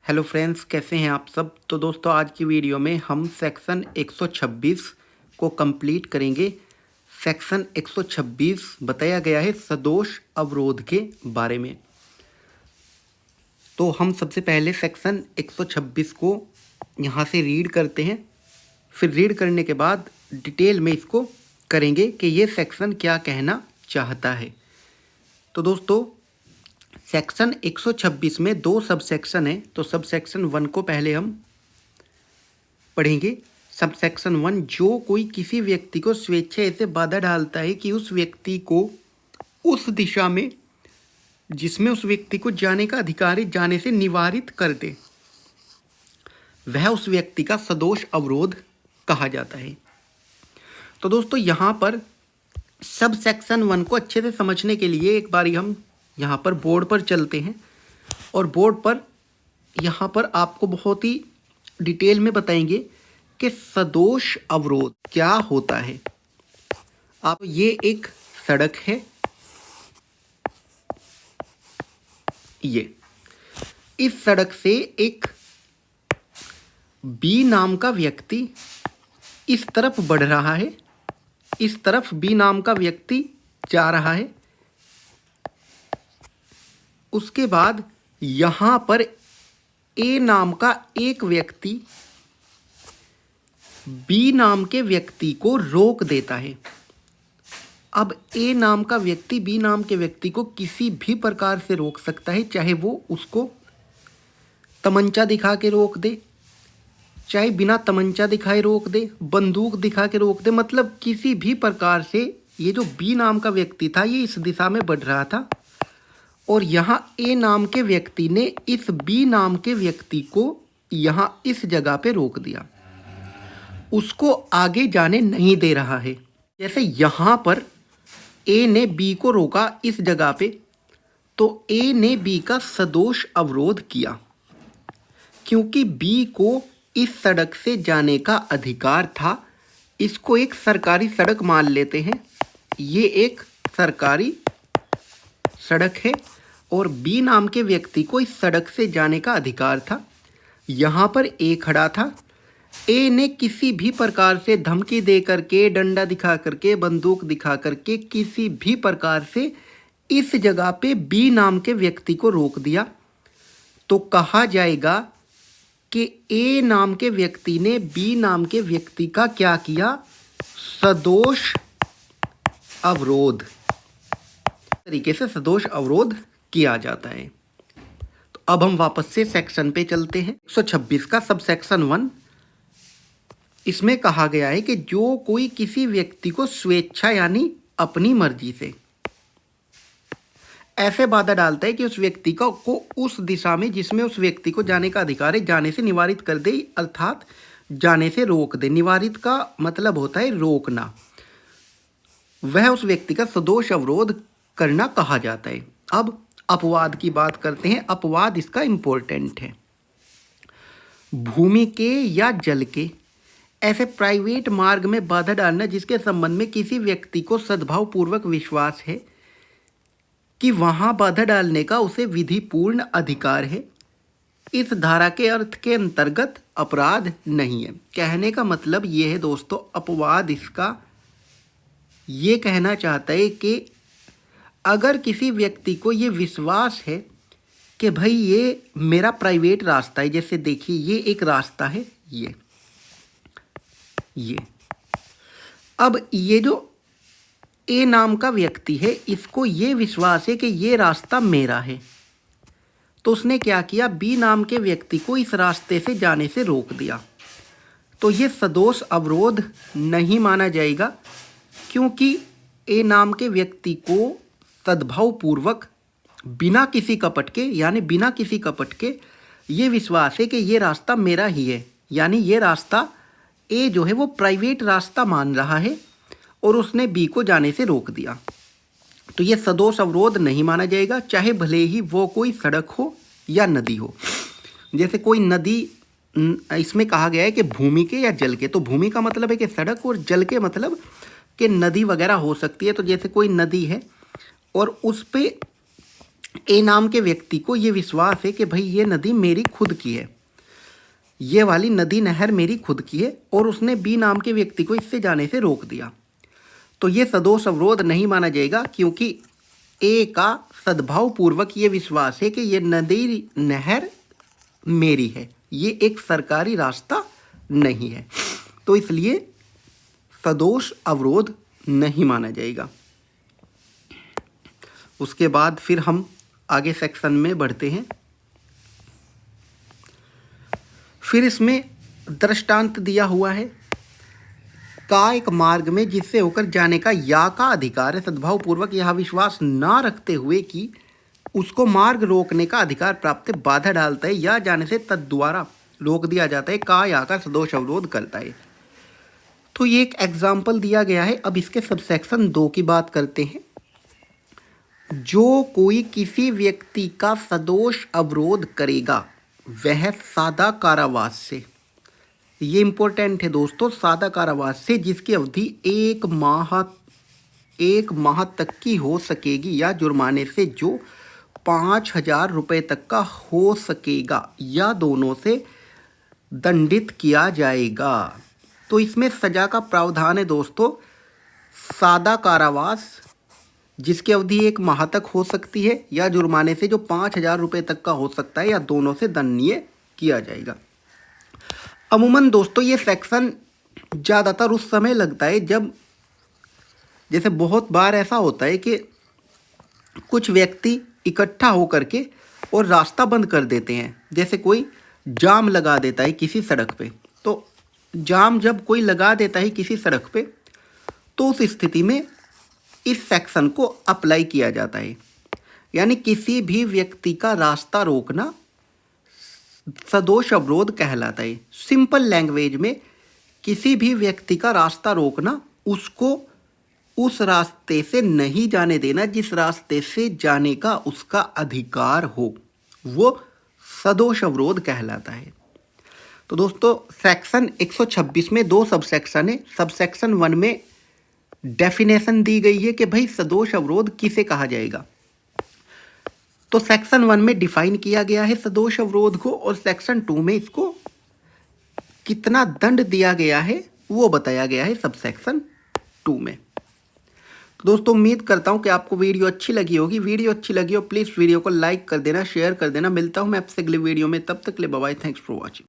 Hello friends, कैसे हैं आप सब। तो दोस्तों, आज की वीडियो में हम सेक्शन 126 को कंप्लीट करेंगे। सेक्शन 126 बताया गया है सदोष अवरोध के बारे में। तो हम सबसे पहले सेक्शन 126 को यहाँ से रीड करते हैं। फिर रीड करने के बाद डिटेल में इसको करेंगे कि ये सेक्शन क्या कहना चाहता है। तो दोस्तों, सेक्शन 126 में दो सब सेक्शन है। तो सब सेक्शन 1 को पहले हम पढ़ेंगे। सब सेक्शन 1, जो कोई किसी व्यक्ति को स्वेच्छा से बाधा डालता है कि उस व्यक्ति को उस दिशा में जिसमें उस व्यक्ति को जाने का अधिकार है जाने से निवारित कर दे, वह उस व्यक्ति का सदोष अवरोध कहा जाता है। तो दोस्तों, यहाँ पर सब सेक्शन 1 को अच्छे से समझने के लिए एक बारी हम यहाँ पर बोर्ड पर चलते हैं और बोर्ड पर यहाँ पर आपको बहुत ही डिटेल में बताएंगे कि सदोष अवरोध क्या होता है। आप ये एक सड़क है, ये इस सड़क से एक बी नाम का व्यक्ति इस तरफ बढ़ रहा है, इस तरफ बी नाम का व्यक्ति जा रहा है। उसके बाद यहाँ पर ए नाम का एक व्यक्ति बी नाम के व्यक्ति को रोक देता है। अब ए नाम का व्यक्ति बी नाम के व्यक्ति को किसी भी प्रकार से रोक सकता है, चाहे वो उसको तमंचा दिखा के रोक दे, चाहे बिना तमंचा दिखाए रोक दे, बंदूक दिखा के रोक दे, मतलब किसी भी प्रकार से। ये जो बी नाम का व्यक्ति था ये इस दिशा में बढ़ रहा था और यहाँ ए नाम के व्यक्ति ने इस बी नाम के व्यक्ति को यहाँ इस जगह पे रोक दिया, उसको आगे जाने नहीं दे रहा है। जैसे यहाँ पर ए ने बी को रोका इस जगह पे, तो ए ने बी का सदोष अवरोध किया, क्योंकि बी को इस सड़क से जाने का अधिकार था। इसको एक सरकारी सड़क मान लेते हैं, ये एक सरकारी सड़क है और बी नाम के व्यक्ति को इस सड़क से जाने का अधिकार था। यहाँ पर ए खड़ा था, ए ने किसी भी प्रकार से धमकी दे करके, डंडा दिखा करके, बंदूक दिखा करके, किसी भी प्रकार से इस जगह पे बी नाम के व्यक्ति को रोक दिया, तो कहा जाएगा कि ए नाम के व्यक्ति ने बी नाम के व्यक्ति का क्या किया, सदोष अवरोध। तरीके से सदोष अवरोध किया जाता है। तो अब हम वापस से सेक्शन पे चलते हैं। 126 का सब सेक्शन 1, इसमें कहा गया है कि जो कोई किसी व्यक्ति को स्वेच्छा यानी अपनी मर्जी से ऐसे बाधा डालता है कि उस व्यक्ति को उस दिशा में जिसमें उस व्यक्ति को जाने का अधिकार है जाने से निवारित कर दे, अर्थात जाने से रोक दे। निवारित का मतलब होता है रोकना, वह उस व्यक्ति का सदोष अवरोध करना कहा जाता है। अब अपवाद की बात करते हैं। अपवाद इसका इंपॉर्टेंट है। भूमि के या जल के ऐसे प्राइवेट मार्ग में बाधा डालना जिसके संबंध में किसी व्यक्ति को सद्भावपूर्वक विश्वास है कि वहां बाधा डालने का उसे विधिपूर्ण अधिकार है, इस धारा के अर्थ के अंतर्गत अपराध नहीं है। कहने का मतलब ये है दोस्तों, अपवाद इसका ये कहना चाहता है कि अगर किसी व्यक्ति को ये विश्वास है कि भाई ये मेरा प्राइवेट रास्ता है, जैसे देखिए ये एक रास्ता है, ये अब ये जो ए नाम का व्यक्ति है इसको ये विश्वास है कि ये रास्ता मेरा है, तो उसने क्या किया, बी नाम के व्यक्ति को इस रास्ते से जाने से रोक दिया। तो ये सदोष अवरोध नहीं माना जाएगा, क्योंकि ए नाम के व्यक्ति को सद्भावपूर्वक बिना किसी कपट के, यानी बिना किसी कपट के ये विश्वास है कि ये रास्ता मेरा ही है, यानी ये रास्ता ए जो है वो प्राइवेट रास्ता मान रहा है और उसने बी को जाने से रोक दिया। तो ये सदोष अवरोध नहीं माना जाएगा, चाहे भले ही वो कोई सड़क हो या नदी हो। जैसे कोई नदी, इसमें कहा गया है कि भूमि के या जल के, तो भूमि का मतलब है कि सड़क और जल के मतलब कि नदी वगैरह हो सकती है। तो जैसे कोई नदी है और उस पे ए नाम के व्यक्ति को ये विश्वास है कि भाई ये नदी मेरी खुद की है, ये वाली नदी नहर मेरी खुद की है, और उसने बी नाम के व्यक्ति को इससे जाने से रोक दिया, तो ये सदोष अवरोध नहीं माना जाएगा, क्योंकि ए का सद्भाव पूर्वक ये विश्वास है कि ये नदी नहर मेरी है, ये एक सरकारी रास्ता नहीं है, तो इसलिए सदोष अवरोध नहीं माना जाएगा। उसके बाद फिर हम आगे सेक्शन में बढ़ते हैं। फिर इसमें दृष्टांत दिया हुआ है, का एक मार्ग में जिससे होकर जाने का या का अधिकार है, सद्भाव पूर्वक यह विश्वास ना रखते हुए कि उसको मार्ग रोकने का अधिकार प्राप्त है, बाधा डालता है या जाने से तद द्वारा रोक दिया जाता है, का या का सदोष अवरोध करता है। तो ये एक एग्जाम्पल दिया गया है। अब इसके सबसेक्शन 2 की बात करते हैं। जो कोई किसी व्यक्ति का सदोष अवरोध करेगा वह सादा कारावास से, ये इंपॉर्टेंट है दोस्तों, सादा कारावास से जिसकी अवधि 1 माह तक की हो सकेगी, या जुर्माने से जो 5,000 रुपये तक का हो सकेगा, या दोनों से दंडित किया जाएगा। तो इसमें सजा का प्रावधान है दोस्तों, सादा कारावास जिसकी अवधि 1 माह तक हो सकती है, या जुर्माने से जो 5,000 रुपये तक का हो सकता है, या दोनों से दंडनीय किया जाएगा। अमूमन दोस्तों ये सेक्शन ज़्यादातर उस समय लगता है जब, जैसे बहुत बार ऐसा होता है कि कुछ व्यक्ति इकट्ठा होकर के और रास्ता बंद कर देते हैं, जैसे कोई जाम लगा देता है किसी सड़क पे। तो जाम जब कोई लगा देता है किसी सड़क पे, तो उस स्थिति में इस सेक्शन को अप्लाई किया जाता है, यानी किसी भी व्यक्ति का रास्ता रोकना सदोष अवरोध कहलाता है। सिंपल लैंग्वेज में किसी भी व्यक्ति का रास्ता रोकना, उसको उस रास्ते से नहीं जाने देना जिस रास्ते से जाने का उसका अधिकार हो, वो सदोष अवरोध कहलाता है। तो दोस्तों सेक्शन 126 में 2 सबसेक्शन है। सबसेक्शन 1 में डेफिनेशन दी गई है कि भाई सदोष अवरोध किसे कहा जाएगा। तो सेक्शन 1 में डिफाइन किया गया है सदोष अवरोध को, और सेक्शन 2 में इसको कितना दंड दिया गया है वो बताया गया है सबसेक्शन 2 में। तो दोस्तों उम्मीद करता हूं कि आपको वीडियो अच्छी लगी होगी। वीडियो अच्छी लगी हो प्लीज़ वीडियो को लाइक कर देना, शेयर कर देना। मिलता हूं मैं आपसे अगले वीडियो में, तब तक के लिए bye bye, thanks for watching.